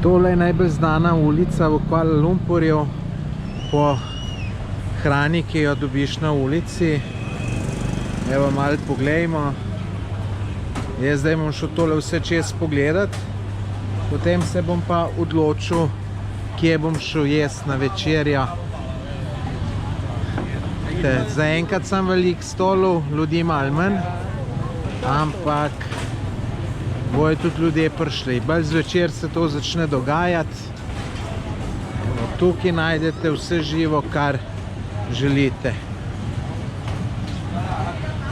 Tole je najbolj znana ulica v Kuala Lumpurju po hrani, ki jo dobiš na ulici. Evo, malo poglejmo. Jaz zdaj bom šel tole vse čez pogledat, potem se bom pa odločil, kje bom šel jesti na večerjo. Zaenkrat sem veliko stolov, ljudi malo manj, ampak bojo tudi ljudje prišli. Bolj zvečer se to začne dogajati. Tukaj najdete vse živo, kar želite.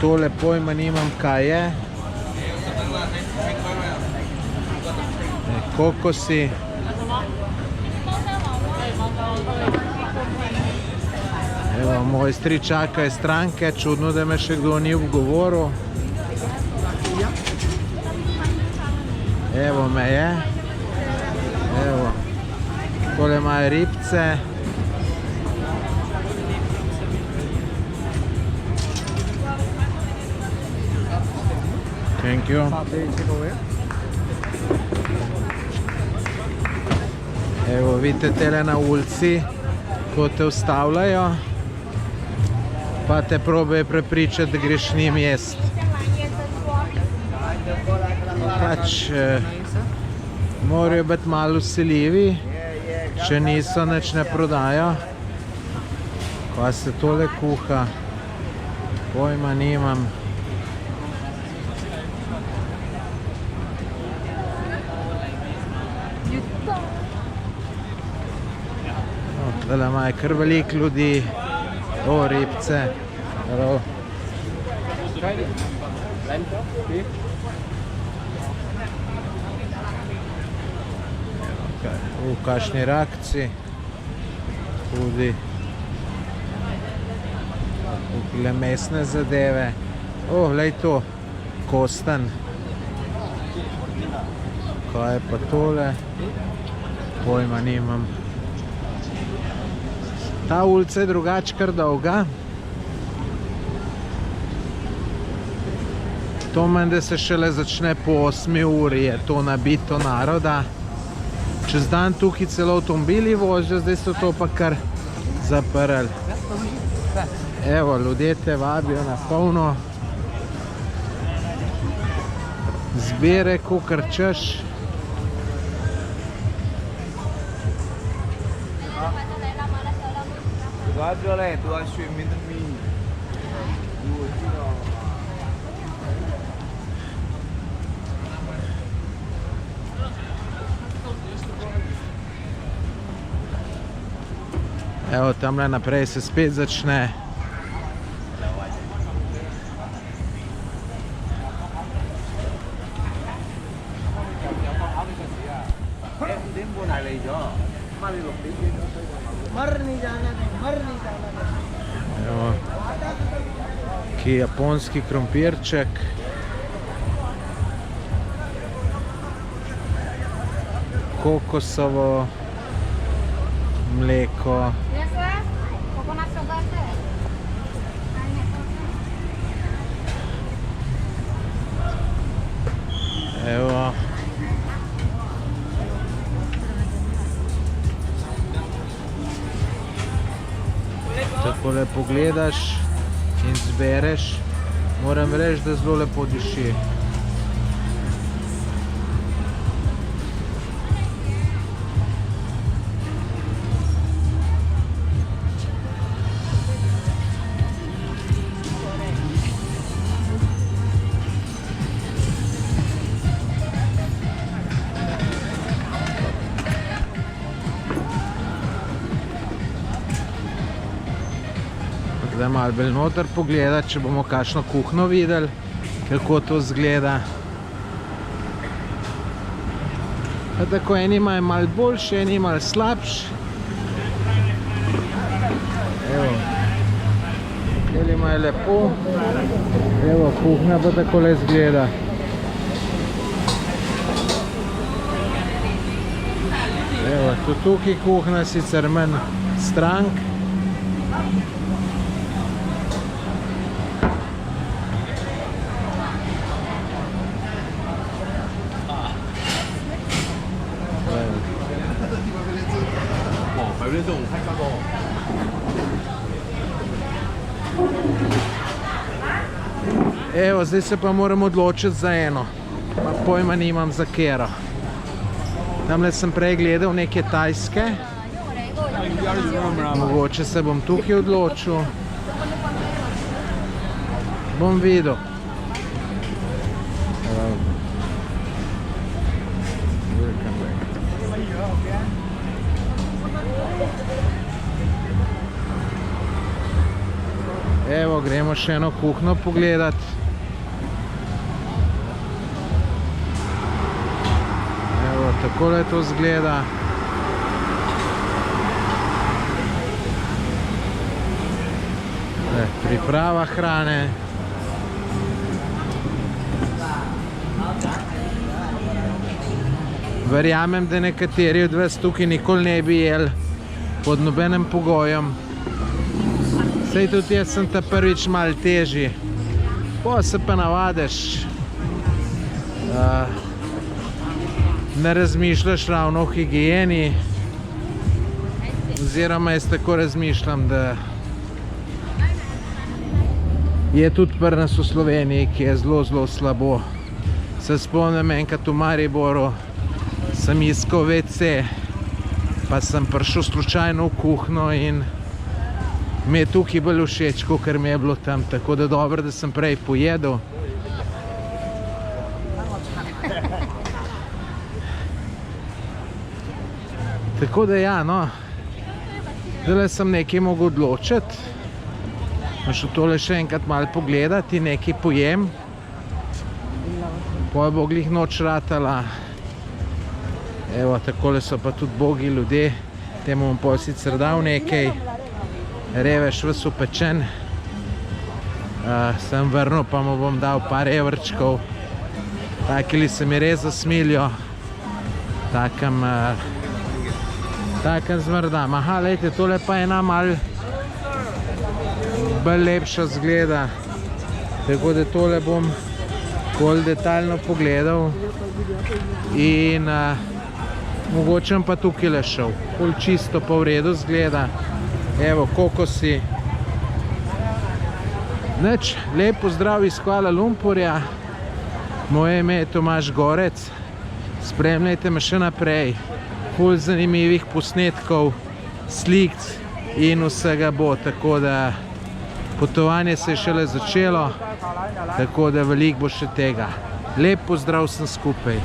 Tole pojma nimam, kaj je. Kokosi. Evo, mojstri čakajo stranke, čudno, da me še kdo ni vgovoril. Evo me je. Evo. Tole imajo ribce. Thank you. Evo, vidite tele na ulici, ko te ustavljajo, pa te probejo prepričati, da greš njim jest. Pač morajo biti malo vsiljivi, če niso, nič ne prodajo. Kaj se tole kuha? Pojma nimam. Tole imajo kar veliko ljudi. O, ribce. Hello. V kakšni rakci. Tudi tukaj mesne zadeve. O, glej to. Kostanj. Kaj je pa tole? Pojma nimam. Ta ulica je drugače kar dolga. To meni, da se šele začne po 8 uri, je to nabito naroda. Čez dan tukaj celo avtomobili vozijo, zdaj so to pa kar zaprli. Evo, ljudje te vabijo na polno. Zbere, kakor češ. Evo, tamle naprej se spet začne. Evo, ki je japonski krompirček. Kokosovo mleko. Evo. Takole pogledaš in zbereš. Moram reči, da zelo lepo diši. Zdaj malo bolj noter pogledati, če bomo kakšno kuhno videli, kako to izgleda. Tako eni imajo malo boljši, eni malo slabši. Evo, teli imajo lepo. Evo, kuhna pa takole izgleda. Evo, tudi tukaj kuhna, sicer manj strank. Evo, zdaj se pa moram odločiti za eno. Pa pojma nimam za kero. Tamle sem prej gledal neke tajske. Mogoče se bom tukaj odločil. Bom videl. Evo, gremo še eno kuhno pogledati. Evo, takole to izgleda. Priprava hrane. Verjamem, da nekateri od vas tukaj nikoli ne bi jeli pod nobenem pogojem. Sej tudi jaz sem ta prvič malo težji. Po se pa navadiš. Ne razmišljaš ravno o higieni. Oziroma jaz tako razmišljam, da je tudi pri nas v Sloveniji, ki je zelo, zelo slabo. Se spomnim enkrat v Mariboru, sem iskal WC, pa sem prišel slučajno v kuhno in mi je tukaj bolj všeč, kakor mi je bilo tam. Tako da dobro, da sem prej pojedel. Tako da ja, no. Zdaj sem nekaj mogel odločiti. Šel tole še enkrat malo pogledati, nekaj pojem. Poje bo glih noč ratala. Evo, takole so pa tudi bogi ljudje. Temu bom pol sicer dal nekaj. Revež ves upečen. Sem vrnil, pa mu bom dal par evrčkov. Takili se mi res zasmilijo. Takem zmrdam. Aha, lejte, tole pa ena malo bolj lepša zgleda. Tako da tole bom bolj detaljno pogledal. In mogoče pa tukaj le šel. Bolj čisto pa v redu zgleda. Evo, kokosi. Nič, lep pozdrav iz Kuala Lumpurja. Moje ime je Tomaž Gorec. Spremljajte me še naprej. Ful zanimivih posnetkov, slik in vsega bo. Tako da potovanje se je šele začelo. Tako da veliko bo še tega. Lep pozdrav vsem skupaj.